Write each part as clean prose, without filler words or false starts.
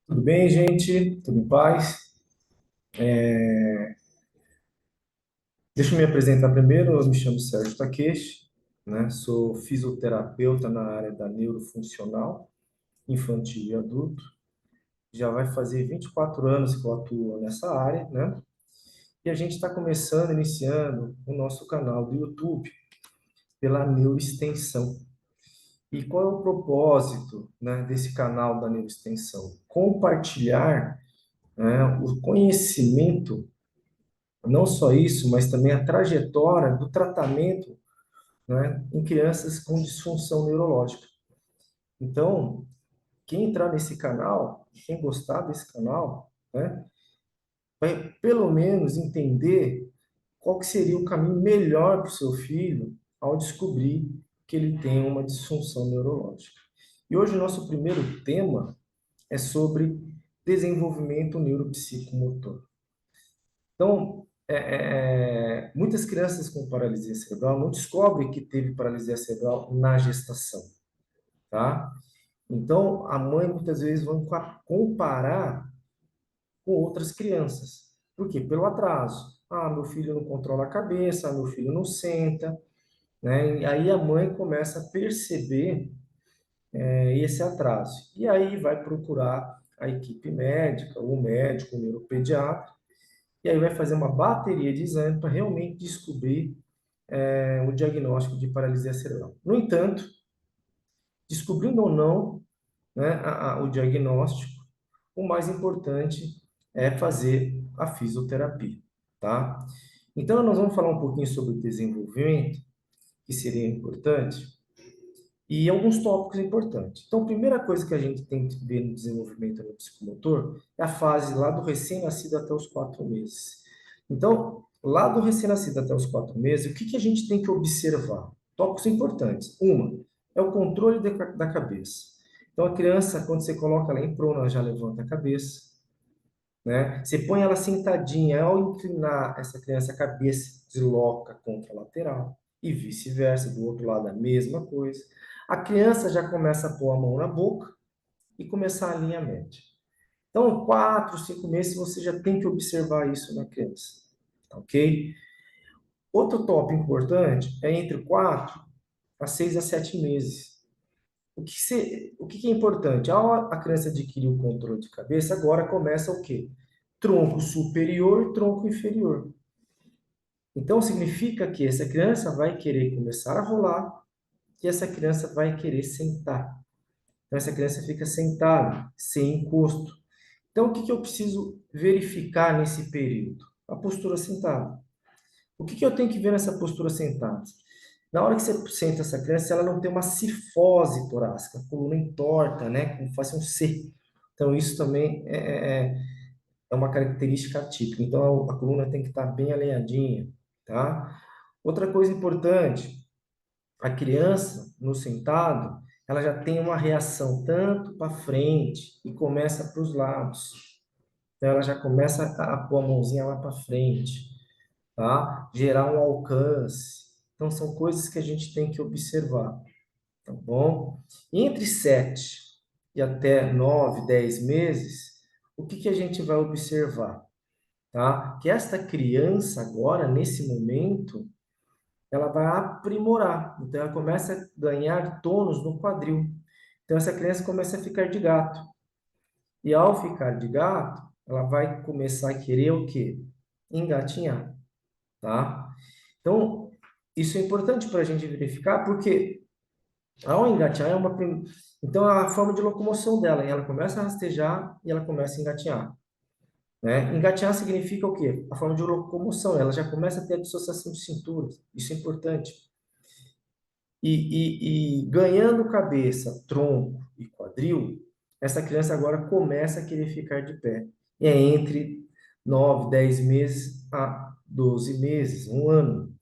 Tudo bem, gente? Tudo em paz? Deixa eu me apresentar primeiro. Eu me chamo Sérgio Takeshi, né? Sou fisioterapeuta na área da neurofuncional, infantil e adulto. Já vai fazer 24 anos que eu atuo nessa área, né? E a gente está iniciando o nosso canal do YouTube pela Neuroextensão. E qual é o propósito, né, desse canal da Neuroextensão? Compartilhar, né, o conhecimento. Não só isso, mas também a trajetória do tratamento, né, em crianças com disfunção neurológica. Então, quem entrar nesse canal, quem gostar desse canal, né, vai pelo menos entender qual que seria o caminho melhor para o seu filho ao descobrir que ele tem uma disfunção neurológica. E hoje o nosso primeiro tema é sobre desenvolvimento neuropsicomotor. Então, muitas crianças com paralisia cerebral não descobrem que teve paralisia cerebral na gestação, tá? Então, a mãe muitas vezes vai comparar com outras crianças. Por quê? Pelo atraso. Ah, meu filho não controla a cabeça, meu filho não senta, né? E aí a mãe começa a perceber esse atraso. E aí vai procurar a equipe médica, o médico, o neuropediatra, e aí vai fazer uma bateria de exames para realmente descobrir o diagnóstico de paralisia cerebral. No entanto, descobrindo ou não, né, o diagnóstico, o mais importante é fazer a fisioterapia, tá? Então, nós vamos falar um pouquinho sobre desenvolvimento, que seria importante, e alguns tópicos importantes. Então, a primeira coisa que a gente tem que ver no desenvolvimento do psicomotor é a fase lá do recém-nascido até os 4 meses. Então, lá do recém-nascido até os 4 meses, o que que a gente tem que observar? Tópicos importantes. Uma, é o controle da cabeça. Então, a criança, quando você coloca ela em prono, ela já levanta a cabeça, né? Você põe ela sentadinha, ao inclinar essa criança, a cabeça desloca contra a lateral e vice-versa, do outro lado a mesma coisa. A criança já começa a pôr a mão na boca e começar a linha média. Então, 4, 5 meses, você já tem que observar isso na criança, ok? Outro tópico importante é entre 4 a 6 a 7 meses. O que é importante? Ao a criança adquirir o controle de cabeça, agora começa o quê? Tronco superior, tronco inferior. Então, significa que essa criança vai querer começar a rolar e essa criança vai querer sentar. Então, essa criança fica sentada, sem encosto. Então, o que que eu preciso verificar nesse período? A postura sentada. O que que eu tenho que ver nessa postura sentada? Na hora que você senta essa criança, ela não tem uma cifose torácica, a coluna entorta, né? Como se fosse um C. Então, isso também é uma característica atípica. Então, a coluna tem que estar bem alinhadinha, tá? Outra coisa importante, a criança, no sentado, ela já tem uma reação tanto para frente e começa para os lados. Então, ela já começa a pôr a mãozinha lá para frente, tá? Gerar um alcance. Então, são coisas que a gente tem que observar, tá bom? Entre 7 e até 9, 10 meses, o que que a gente vai observar? Tá? Que esta criança agora, nesse momento, ela vai aprimorar. Então, ela começa a ganhar tônus no quadril. Então, essa criança começa a ficar de gato. E ao ficar de gato, ela vai começar a querer o quê? Engatinhar, tá? Então, isso é importante para a gente verificar, porque ao engatinhar é Então, é a forma de locomoção dela, e ela começa a rastejar e ela começa a engatinhar. Né? Engatinhar significa o quê? A forma de locomoção, ela já começa a ter a dissociação de cintura, isso é importante. E ganhando cabeça, tronco e quadril, essa criança agora começa a querer ficar de pé. E é entre 9, 10 meses a 12 meses, um ano.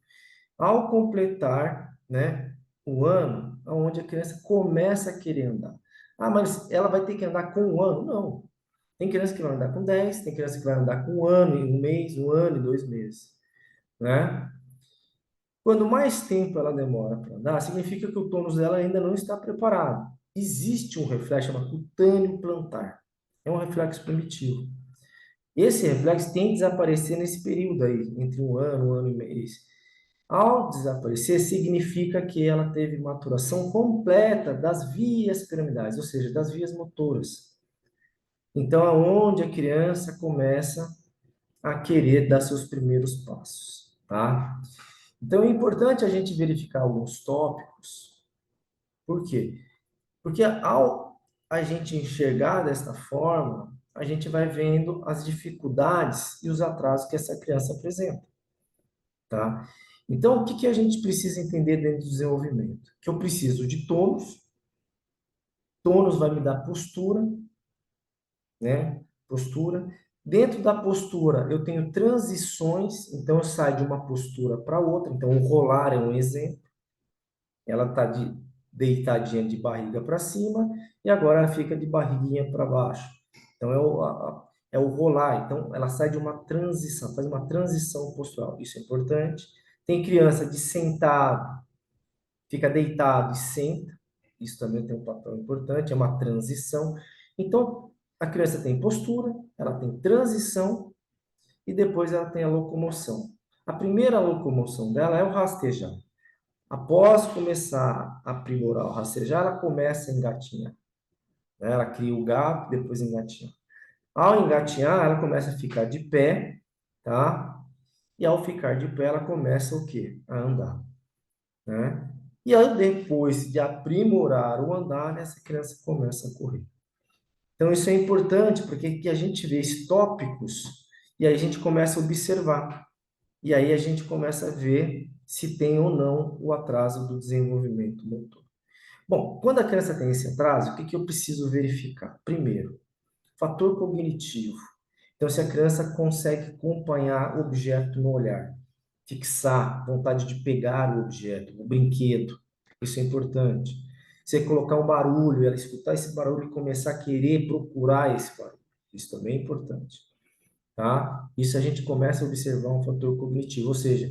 Ao completar, né, o ano, onde a criança começa a querer andar. Ah, mas ela vai ter que andar com um ano? Não. Tem criança que vai andar com 10, tem criança que vai andar com um ano e um mês, um ano e 2 meses, né? Quando mais tempo ela demora para andar, significa que o tônus dela ainda não está preparado. Existe um reflexo chamado cutâneo plantar. É um reflexo primitivo. Esse reflexo tem que desaparecer nesse período aí, entre um ano e mês. Ao desaparecer, significa que ela teve maturação completa das vias piramidais, ou seja, das vias motoras. Então, é onde a criança começa a querer dar seus primeiros passos, tá? Então, é importante a gente verificar alguns tópicos. Por quê? Porque ao a gente enxergar desta forma, a gente vai vendo as dificuldades e os atrasos que essa criança apresenta, tá? Então, o que que a gente precisa entender dentro do desenvolvimento? Que eu preciso de tônus, tônus vai me dar postura, né? Postura. Dentro da postura, eu tenho transições, então eu saio de uma postura para outra. Então, o rolar é um exemplo. Ela está deitadinha de barriga para cima e agora ela fica de barriguinha para baixo. Então, é o rolar. Então, ela sai de uma transição, faz uma transição postural. Isso é importante. Tem criança de sentado, fica deitado e senta. Isso também tem um papel importante, é uma transição. Então, a criança tem postura, ela tem transição e depois ela tem a locomoção. A primeira locomoção dela é o rastejar. Após começar a aprimorar o rastejar, ela começa a engatinhar, né? Ela cria o gato, depois engatinha. Ao engatinhar, ela começa a ficar de pé, tá? E ao ficar de pé, ela começa o quê? A andar, né? E aí, depois de aprimorar o andar, essa criança começa a correr. Então, isso é importante, porque aqui a gente vê esses tópicos e aí a gente começa a observar. E aí a gente começa a ver se tem ou não o atraso do desenvolvimento motor. Bom, quando a criança tem esse atraso, o que que eu preciso verificar? Primeiro, fator cognitivo. Então, se a criança consegue acompanhar o objeto no olhar, fixar, vontade de pegar o objeto, o brinquedo, isso é importante. Você colocar um barulho, ela escutar esse barulho e começar a querer procurar esse barulho, isso também é importante, tá? Isso a gente começa a observar um fator cognitivo, ou seja,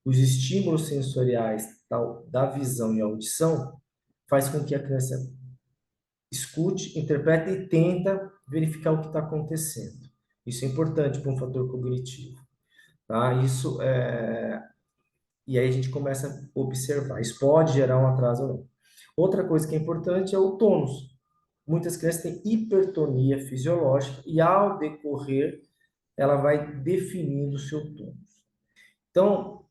os estímulos sensoriais tal, da visão e audição faz com que a criança escute, interprete e tenta verificar o que está acontecendo. Isso é importante para um fator cognitivo, tá? Isso é... E aí a gente começa a observar. Isso pode gerar um atraso ou não. Outra coisa que é importante é o tônus. Muitas crianças têm hipertonia fisiológica e ao decorrer ela vai definindo o seu tônus. Então,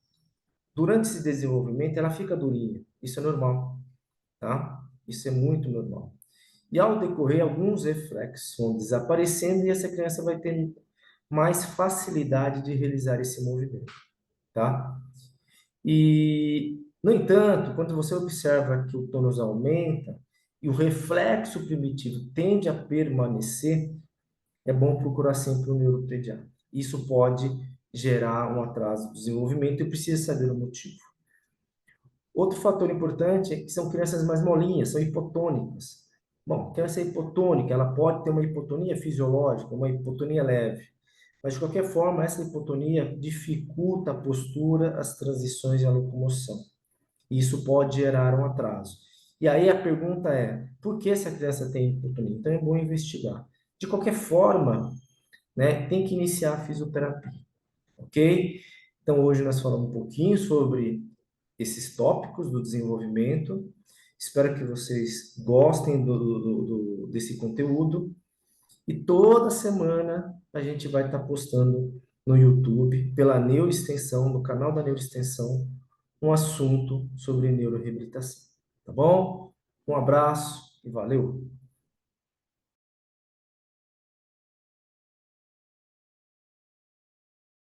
durante esse desenvolvimento ela fica durinha. Isso é normal, tá? Isso é muito normal. E ao decorrer, alguns reflexos vão desaparecendo e essa criança vai ter mais facilidade de realizar esse movimento, tá? E, no entanto, quando você observa que o tônus aumenta e o reflexo primitivo tende a permanecer, é bom procurar sempre um neuropediatra. Isso pode gerar um atraso do desenvolvimento e precisa saber o motivo. Outro fator importante é que são crianças mais molinhas, são hipotônicas. Bom, criança hipotônica, ela pode ter uma hipotonia fisiológica, uma hipotonia leve. Mas, de qualquer forma, essa hipotonia dificulta a postura, as transições e a locomoção. E isso pode gerar um atraso. E aí a pergunta é, por que essa criança tem hipotonia? Então é bom investigar. De qualquer forma, né, tem que iniciar a fisioterapia, ok? Então hoje nós falamos um pouquinho sobre esses tópicos do desenvolvimento. Espero que vocês gostem desse conteúdo. E toda semana a gente vai estar postando no YouTube, pela Neuroextensão, no canal da Neuroextensão, um assunto sobre neuroreabilitação. Tá bom? Um abraço e valeu!